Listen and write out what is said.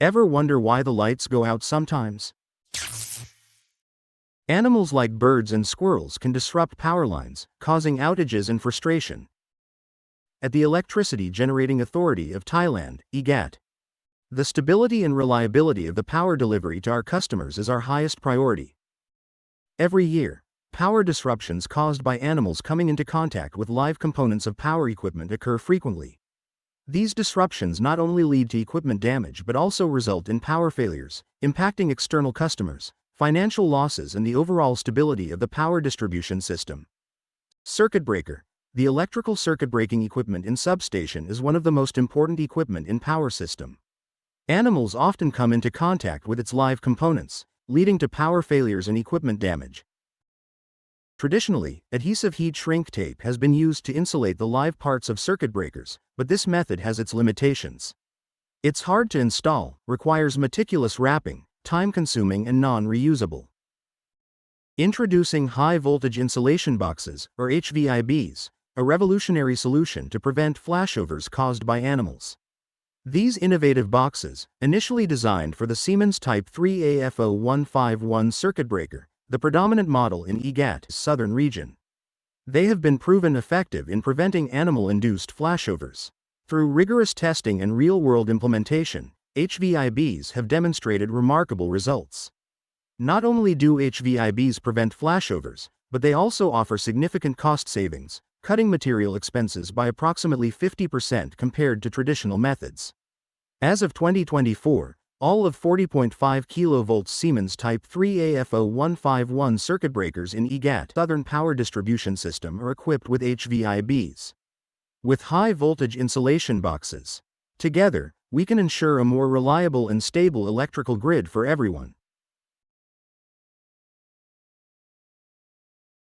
Ever wonder why the lights go out sometimes? Animals like birds and squirrels can disrupt power lines, causing outages and frustration. At the Electricity Generating Authority of Thailand, EGAT, the stability and reliability of the power delivery to our customers is our highest priority. Every year, power disruptions caused by animals coming into contact with live components of power equipment occur frequently. These disruptions not only lead to equipment damage but also result in power failures, impacting external customers, financial losses, and the overall stability of the power distribution system. Circuit breaker. The electrical circuit breaking equipment in substation is one of the most important equipment in power system. Animals often come into contact with its live components, leading to power failures and equipment damage. Traditionally, adhesive heat shrink tape has been used to insulate the live parts of circuit breakers, but this method has its limitations. It's hard to install, requires meticulous wrapping, time-consuming, and non-reusable. Introducing high-voltage insulation boxes, or HVIBs, a revolutionary solution to prevent flashovers caused by animals. These innovative boxes, initially designed for the Siemens Type 3 AFO151 circuit breaker, the predominant model in EGAT's southern region. They have been proven effective in preventing animal-induced flashovers. Through rigorous testing and real-world implementation, HVIBs have demonstrated remarkable results. Not only do HVIBs prevent flashovers, but they also offer significant cost savings, cutting material expenses by approximately 50% compared to traditional methods. As of 2024, all of 40.5 kV Siemens Type 3 AFO151 circuit breakers in EGAT Southern Power Distribution System are equipped with HVIBs. With high-voltage insulation boxes, together, we can ensure a more reliable and stable electrical grid for everyone.